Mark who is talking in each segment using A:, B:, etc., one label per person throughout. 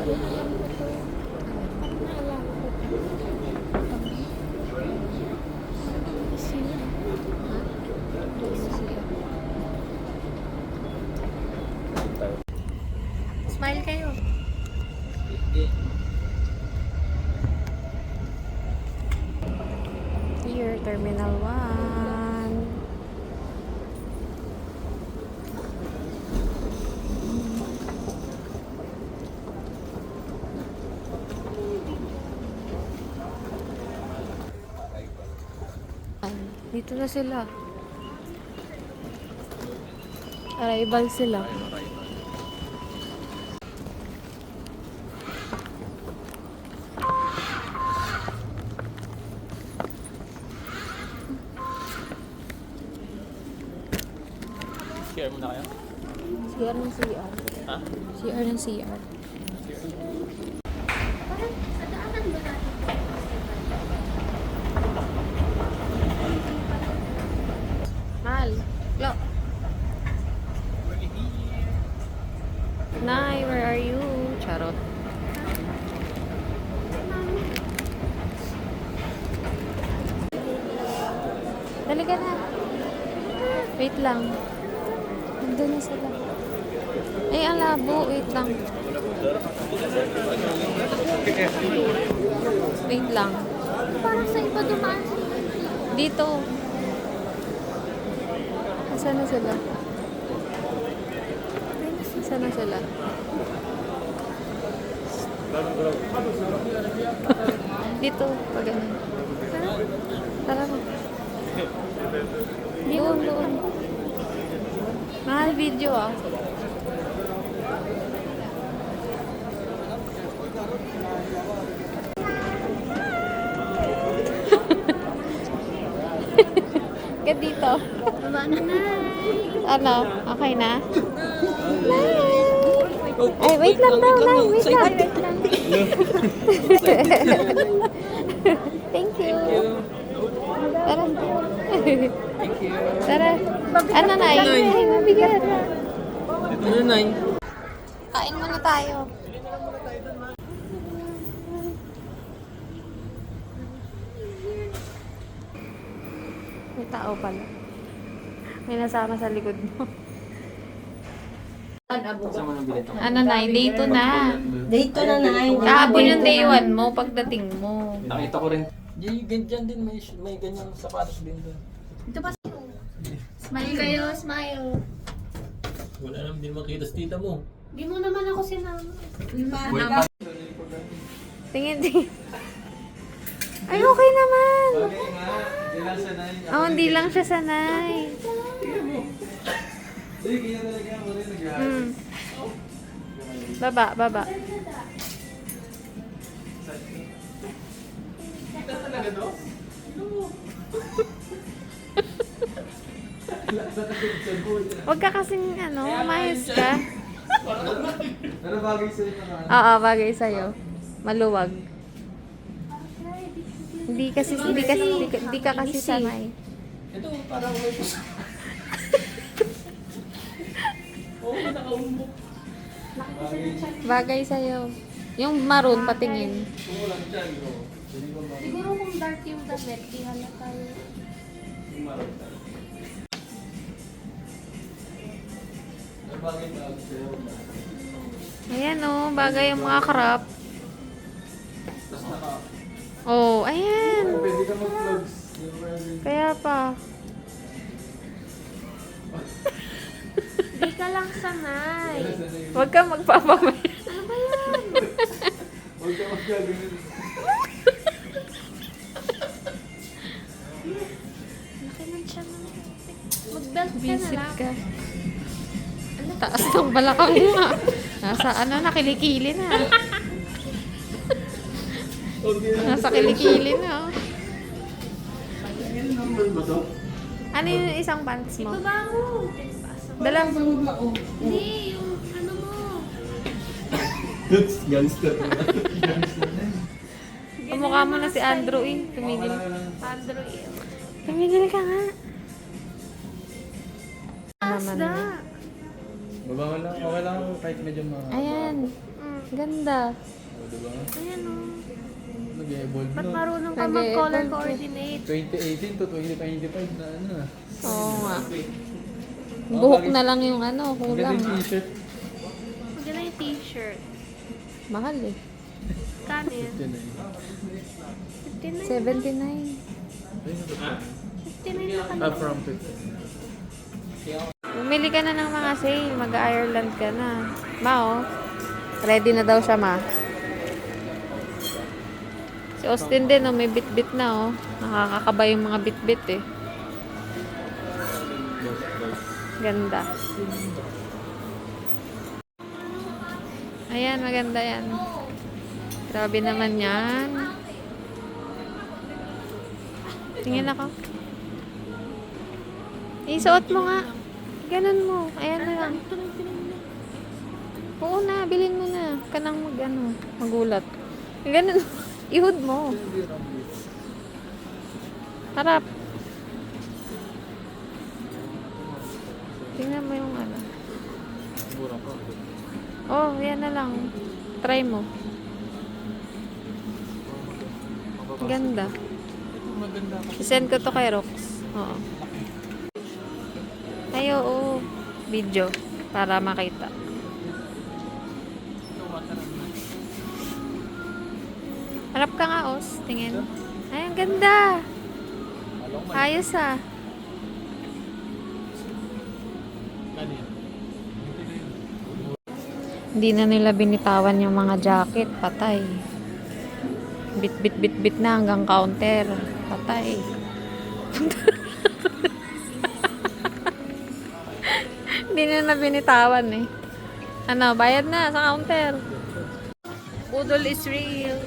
A: Smile kayo. Here, Terminal 1. Dito na sila. Arrival sila.
B: Share muna kayo?
A: CR ng CR.
B: Ha?
A: CR ng CR. Mahal. Look. Nay, where are you? Charot. Dali ka na. Wait lang. Nandun na sila. Ay, ang labo. Wait lang. Wait lang.
C: Parang sa iba dumaan.
A: Dito. Saan na sila? Saan na sila? Dito. Pag ganun. Tara mo. Doon, doon. Mahal video ah. Ka dito.
C: Baba na na.
A: Ano? Okay na? Ay, wait lang daw, Nay. Wait lang. Thank you. Tara. Tara. Ano, Nay? Ay, mabigat.
B: Ano, Nay?
A: Kain muna tayo. May tao pala. May nasama sa likod mo.
B: Kasama ng bilet ako.
A: Ano, Nay? Day 2 na.
D: Dito na na.
A: Kahapon yung day 1 mo pagdating mo.
B: Nakita ko rin. Ganyan din, may ganyang sapatos din doon.
C: Ito pa. Smile kayo, smile.
B: Wala naman din makita sa tita mo.
C: Di mo naman ako sinama.
A: Tingin, tingin. Ay, okay naman. Oh, hindi lang siya sanay. Baba, baba. Huwag ka kasing mayos ka.
E: Pero bagay sa'yo na nga.
A: Oo, bagay sa'yo. Maluwag. Hindi ka kasi sanay.
B: Ito, parang may pusa. Oo, nakaumbok.
A: Bagay sa'yo. Yung maroon, patingin.
B: Kumulang dyan, bro.
C: Siguro kung dark yung damit, di halata yun.
B: Yung marang tayo. Ang bagay na ako sa'yo.
A: Ayan bagay yung mga crop.
B: Tapos naka...
A: Oh, ayan.
E: Pwede ka mag-vlogs.
A: Kaya pa.
C: Di ka lang sanay.
A: Huwag ka magpapamay.
C: Ano ba yan?
E: Huwag ka mag-gagawin.
C: Laki ng siya ng mag-belt ka na
A: Visit
C: lang.
A: ka. Taas ng balakang mo nga. Nasa nakilikili na. Nasa kilikili na.
B: Ano naman ba to?
A: Ano yung isang pants mo?
C: Ibaba mo.
A: Dalang.
C: Hindi, yung ano mo.
B: Gangster.
A: Kumukha mo na si Andrew eh. Tumigil.
C: Andrew yun.
A: Tumigil ka nga. Naman.
C: Asda.
E: Baba lang, okay lang kahit medyo
A: Ayan. Ganda.
E: O, diba?
C: Ayan o.
E: Nag-evolve
C: Ba't
E: no?
C: marunong ka
A: Nag-e-evolve
C: mag-color
A: ka.
C: coordinate?
E: 2018 to 2025 na ano na.
A: Oo nga. Buhok na lang yung ano,
E: Ang ganda
A: kulang.
E: yung t-shirt.
C: Maganda yung t-shirt.
A: Mahal eh.
C: Kano yan?
E: Yun eh.
C: 59.
A: 79.
E: Ayun, ano ba?
C: 59 na kami.
E: From 50.
A: Bumili ka na ng mga sale. Mag-Ireland ka na. Ma, oh. Ready na daw siya, ma. Si Austin din, oh. May bit-bit na, oh. Nakakakaba yung mga bit-bit, eh. Ganda. Ayan, maganda yan. Grabe naman yan. Tingin ako. Isuot mo nga. Ganun mo. Ayan na lang. Oo na, bilhin mo na. Kanang magulat. Ganun. Ihud mo. Harap. Tingnan mo yung ano.
E: Mura pa.
A: Oh, yan na lang. Try mo. Ganda.
E: Maganda ako.
A: I-send ko to kay Rox. Oo. Ay, oo. Video. Para makita. Harap ka nga, Os. Tingin. Ay, ang ganda. Ayos ah. Hindi na nila binitawan yung mga jacket. Patay. Bit na hanggang counter. Patay. Hindi na binitawan eh. Ano, bayad na sa counter. Budol is real.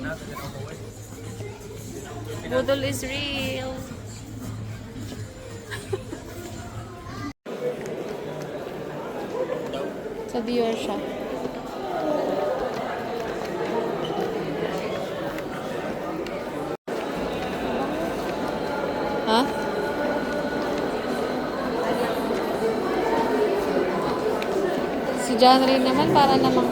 A: Budol is real. Sa Dior siya. Ha? Si John Ray naman para namang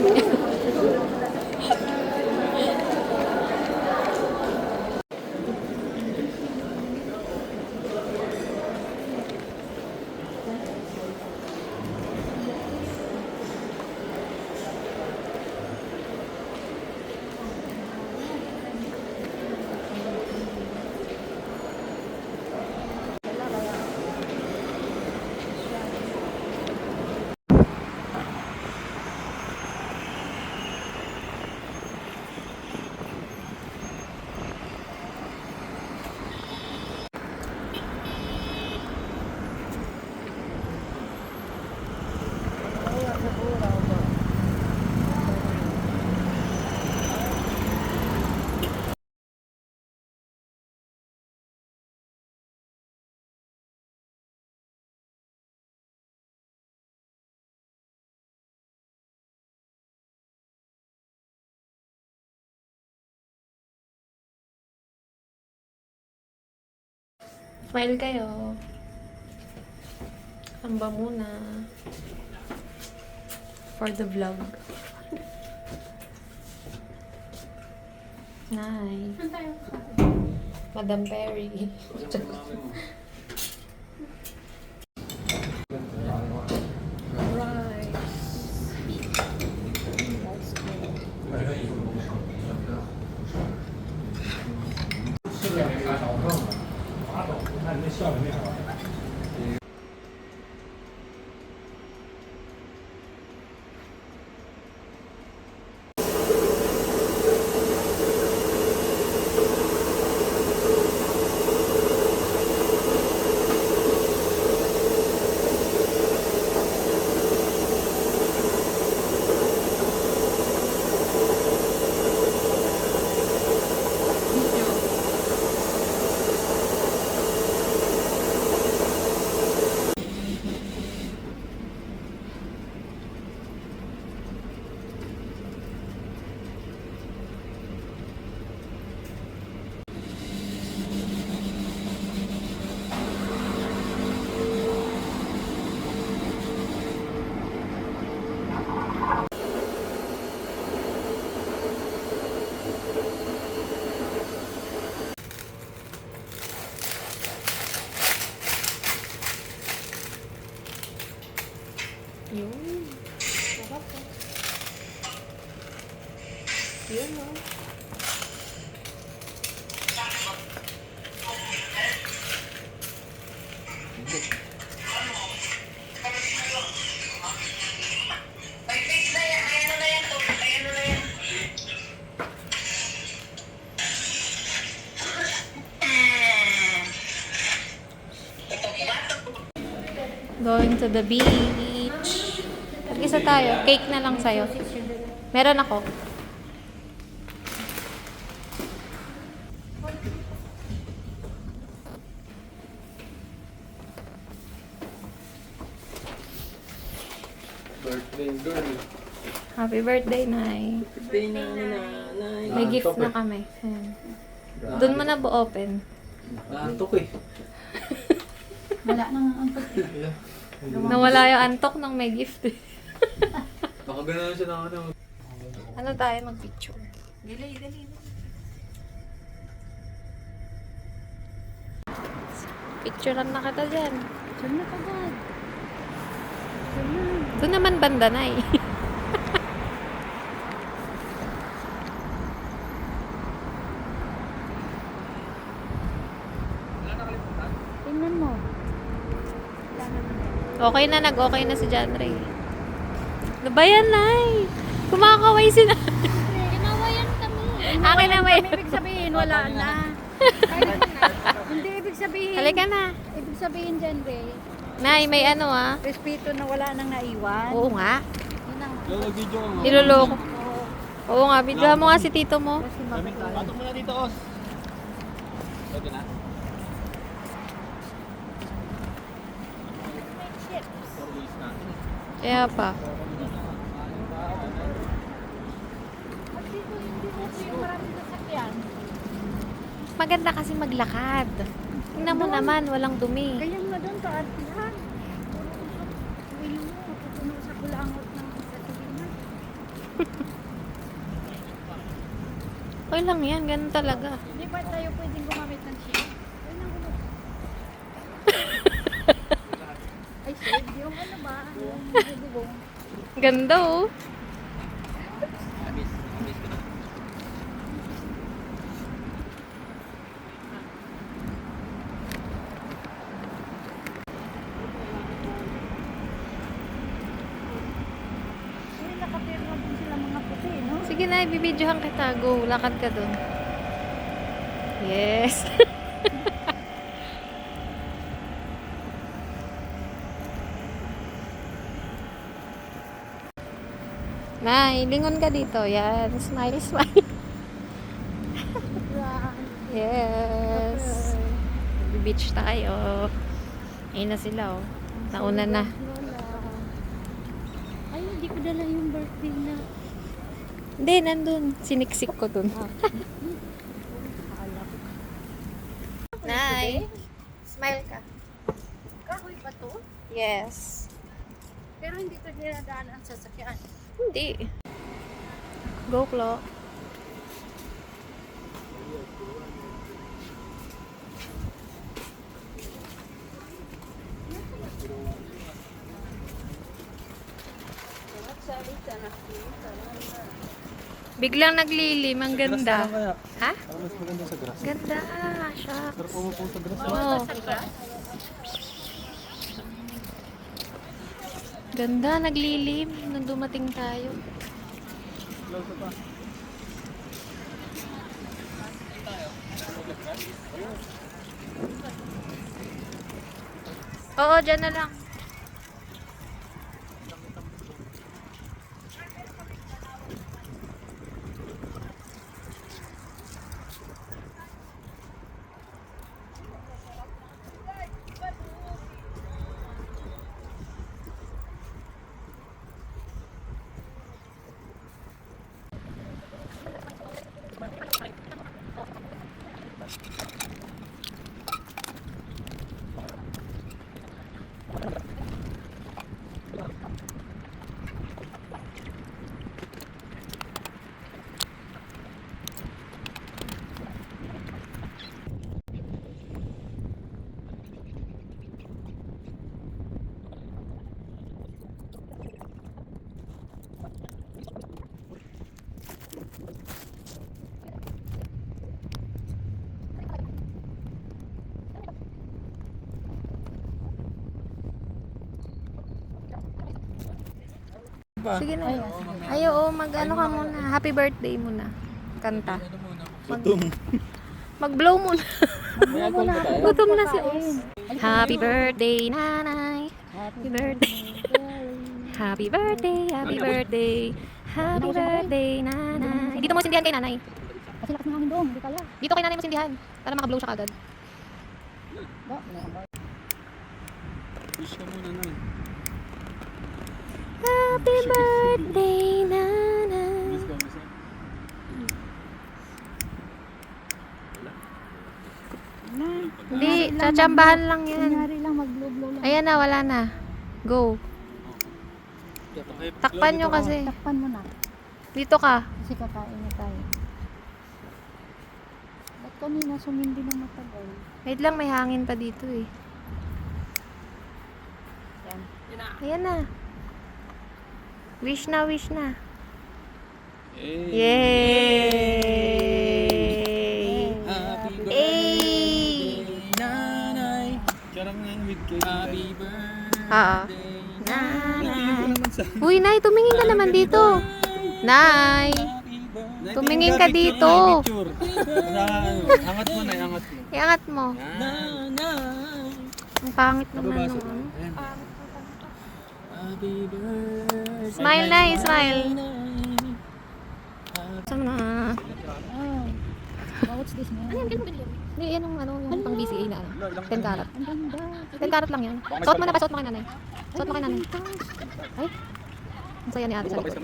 A: smile kayo. Tamba muna. For the vlog. Nice.
C: Saan tayo?
A: Madam Perry.
C: Yun, no?
A: Going to the beach. Mag-isa tayo. Cake na lang sa'yo. Meron ako.
E: Birthday girl.
A: Happy birthday, Nay.
B: Birthday na nanay.
A: May gift na kami. Ayan. Doon mo na open.
B: Naantok eh.
C: Wala nang ang
A: Nawala yung antok nang may gift.
E: Baka gano'n siya na ano.
A: Ano tayo mag-picture? Dali, dali. Picturean na kita dyan.
C: Diyan na kagad.
A: Doon naman banda na eh.
C: Tingnan mo.
A: Okay na, nag-okay na si John Ray. Ano ba yan, Nay? Kumakaway si Nay.
C: Ginawayan kami.
A: Akin na may...
C: Ibig sabihin, wala na. Hindi ibig sabihin.
A: Halika na.
C: Ibig sabihin dyan, Ray.
A: Nay, may ano ah.
C: Respeto na wala nang naiwan.
A: Oo nga.
C: Yun ang
B: Lolo, video mo.
A: Niloloko.
C: oo.
A: Oo nga, bigla mo nga si tito mo.
C: Kasi mabait.
B: Patok mo na dito, Os. Okay na?
A: Kaya pa.
C: At dito, hindi mo yung maraming sasakyan.
A: Maganda kasi maglakad. Tingnan mo naman, walang dumi.
C: Kaya nga doon, kaartihan. Uwi mo, pupuno sa kulangot ng sasakyan.
A: Okay lang yan, ganun talaga.
C: Hindi pa tayo pwedeng gumamit ng shade. Ayun ang ulo. Ay, shade. Yung ano ba? Yung bubong.
A: Ganda oh.
B: Amis ko na.
C: Uy, nakapirma din sila mga puti, no?
A: Sige na, ibibidyohan kita. Go, lakad ka dun. Yes. Nay, lingon ka dito. Yan. Smile, smile. Yes. Beach tayo. Ayun na sila, oh. Nauna na.
C: Ay, hindi ko dala yung birthday na.
A: Hindi, nandun. Siniksik ko dun. Nay, smile ka.
C: Kahoy pa to?
A: Yes.
C: Pero hindi to dinadaan ang sasakyan.
A: Hindi. Go, Klo. Biglang naglilim. Ang ganda. Ha?
E: Mas maganda sa grass.
A: Ganda. Shucks.
E: Sarap umupo sa grass.
A: Oo. Ganda. Naglilim. Nung dumating tayo.
E: Close pa.
A: Oo, dyan na lang. Sige na. Ay, oo, mag-ano ka muna. Happy birthday muna. Kanta. Mag-blow muna.
B: May alcohol ba tayo?
A: Gutom na si Os. Happy birthday, nanay. Happy birthday. Happy birthday, happy birthday. Happy birthday, nanay. Dito mo sindihan kay nanay.
C: Kasi lakas ng hangin doon, hindi kaya.
A: Dito kay nanay mo sindihan. Para makablow siya kagad.
E: Wish ka muna na.
A: Happy birthday, nanay.
E: Wish ka muna.
A: Hindi, tsatsambahan lang yan.
C: Kunyari lang, mag-blow-blow lang.
A: Ayan na, wala na. Go. Takpan nyo kasi.
C: Takpan mo na.
A: Dito ka.
C: Kasi kakain na tayo. Ba't kanina sumindi ng matagal?
A: Wait lang, may hangin pa dito eh.
C: Yan.
A: Ayan na. Wish na, wish na.
E: Hey.
A: Yay!
B: Happy
A: Yay!
B: nanay.
E: Charang nga yung with cake.
B: Happy birthday.
A: Oo. Nay. Uy, Nay, tumingin ka naman dito. Nay. Tumingin ka dito.
E: Picture. Angat mo na, angat mo.
A: Iangat mo.
B: Nanay.
A: Ang pangit naman nung ano.
B: Happy birthday.
A: Smile, Nay, smile. Saan na?
C: Oh. What's this, man?
A: Hindi, yan yung ano, yung pang BCA na ano. 10 karat.
C: Ang ganda.
A: 10 karat lang yan. Suot mo na ba? Suot mo kay nanay. Suot mo kay nanay. Ay. Ang saya ni ate sa likod.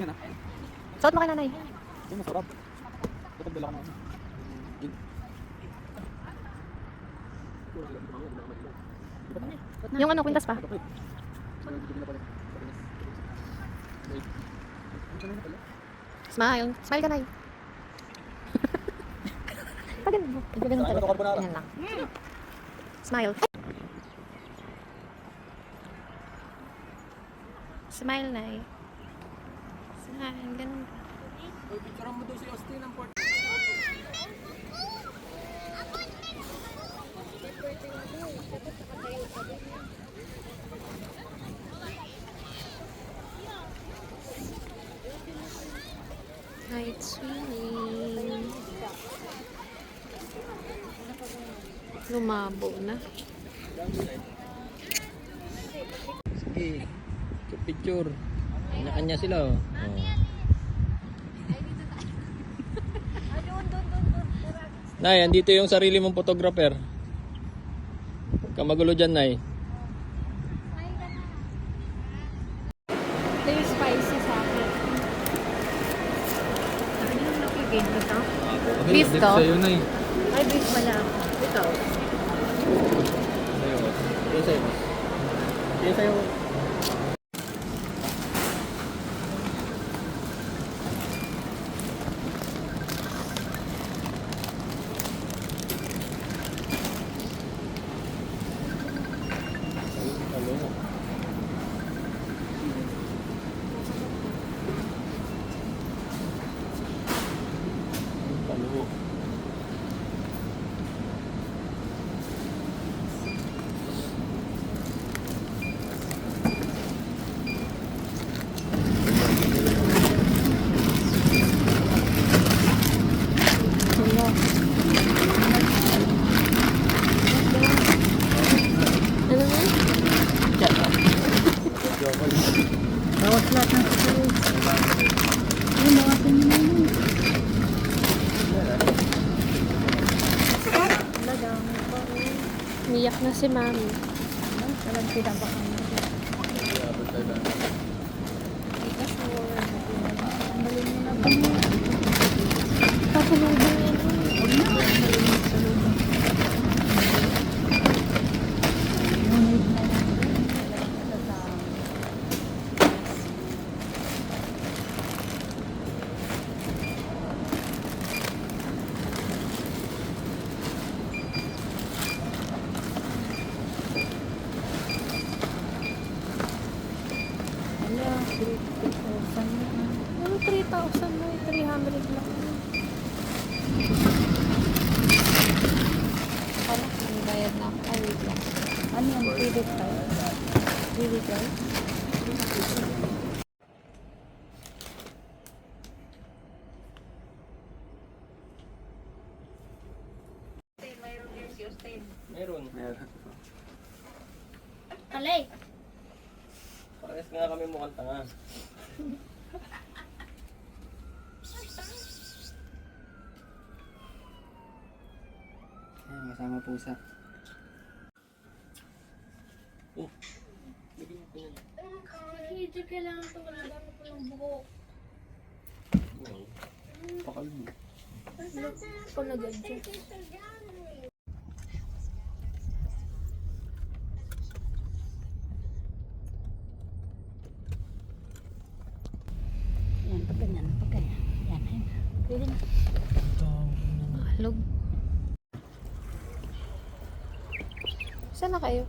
A: Suot mo kay nanay.
E: Ito masarap. Ito dala ko na.
A: Yung ano, kwintas pa. Smile. Smile ka, Nay. Pagano mo. Ganun talaga. Ganyan lang. Smile. Smile, Nay. Smile. Ganun ka.
B: Picture mo daw si Austin ng port.
A: Night swimming. Lumabo na.
B: Sige. Picture. Kanya-kanya sila oh. Nay, andito yung sarili mong photographer. Kamagulo dyan, Nay.
A: Ito yung spicy sa akin. Ano yung nakigay mo ito? Beef to?
E: Sa'yo na eh.
A: Ay, beef pala. Ito.
B: Yan sa'yo. Yan sa'yo.
A: Ano na?
C: Bawas lahat ng space. Ayun, bawasan nyo na yun. Talagang pa.
A: Umiyak na si Mami.
C: Talagang pinabaka mo. Tanggalin mo na ba?
A: Pasalubong yan.
C: Huwag na. Tanggalin mo sa loob. Ngunit na lang. Talagang sa Ala, 3,000 na.
A: Ano 3,000 mo? 300 lang. Ano? May bayad na ako. Ay, wait lang.
C: Ano yan? Credit card? Credit card?
B: Meron.
E: Meron.
C: Talay.
B: Parehas nga kami mukhang tanga.
E: Ayan, kasama pusa.
B: Bigyan ko yan.
C: Hindi kailangan ito. Wala dami ko ng buhok.
E: Pakalbo.
C: Kung nag-adjust. Yan, pag ganyan, pag ganyan. Yan, yan. Pwede na.
A: Halog. Saan na kayo?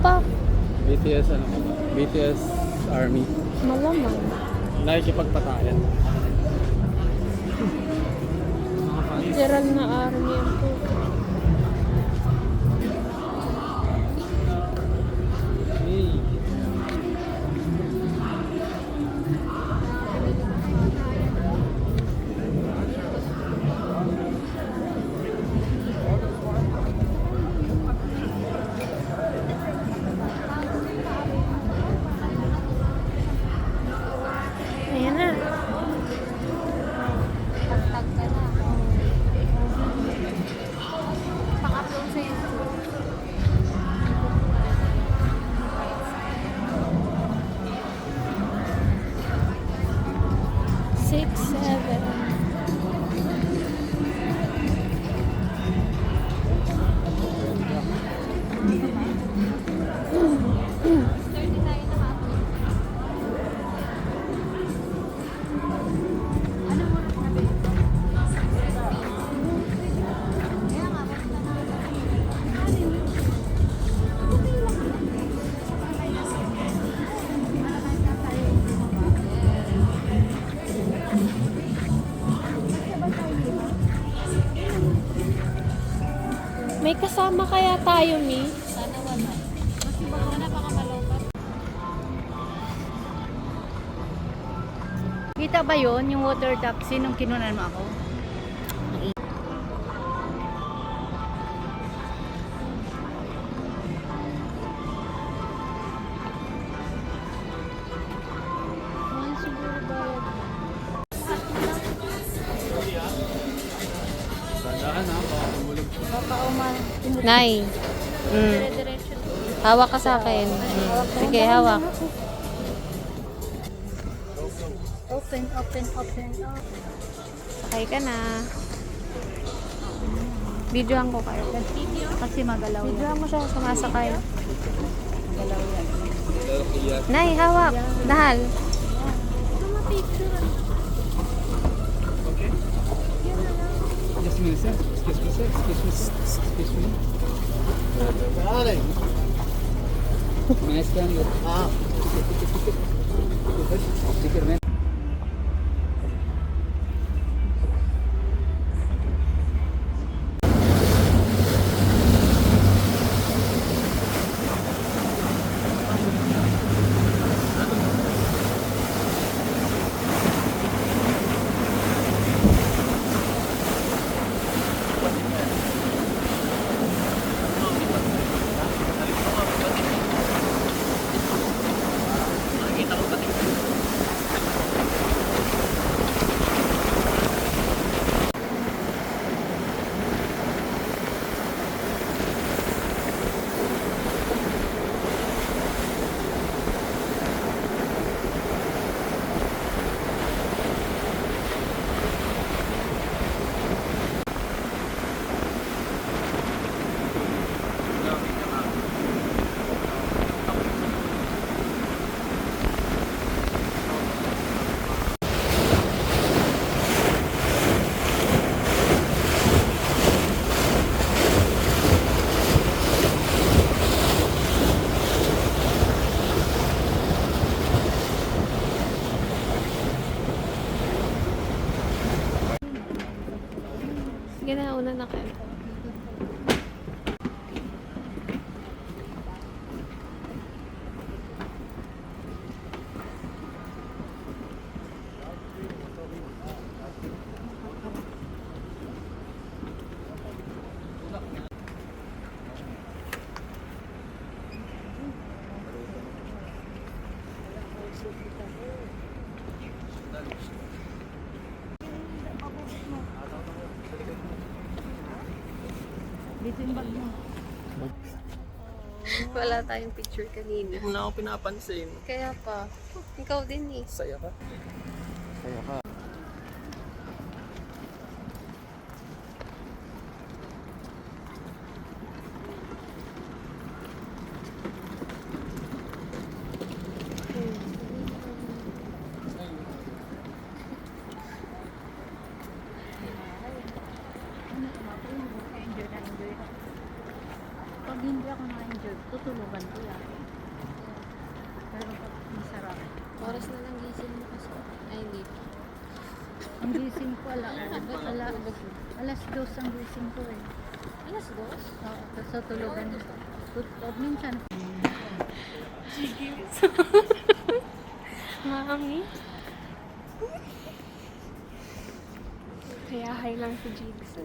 A: Pa,
E: BTS ano ka ba? BTS Army.
A: malamang.
E: Nakikipagpatayan.
A: Literal na army ang po.
E: Hey.
A: Ayan na.
C: Tag ka na. Pang-upload sa YouTube.
A: Six, seven. May kasama kaya tayo, Mi?
C: Sana wala. Sana baka malobat.
D: Kita ba yon yung water taxi nung kinunan mo ako?
E: Tandaan ha, baka tumulog.
A: Nay.
C: Dire-diretso.
A: Hawak ka sa akin. Sige, hawak.
C: Open, open, open.
A: Sakay ka na. Videohan ko kayo.
D: Kasi magalaw yan.
A: Videohan mo siya sumasakay.
D: Magalaw yan.
A: Nay, hawak. Dahal.
E: Okay. Just a minute, sir. Excuse me, sir. Excuse me. Nice gun. Sticker, man.
A: Sige na, una na kayo.
D: Dito yung bag mo.
A: Wala tayong picture kanina.
B: Hindi mo na ako pinapansin.
A: Kaya pa, ikaw din eh.
B: Saya ka.
E: Kaya ka.
D: Enjoy na enjoy ako. Pag hindi ako na-enjoy, tutulugan ko yan. Pero pag masarap.
A: Oras na lang gising mo kasi. Ay, hindi pa.
D: Ang gising ko, alas 2 ang gising ko eh.
A: Alas 2?
D: Oo, tapos sa tulugan ko. Minsan,
A: Mami. Kaya high lang si Jigs.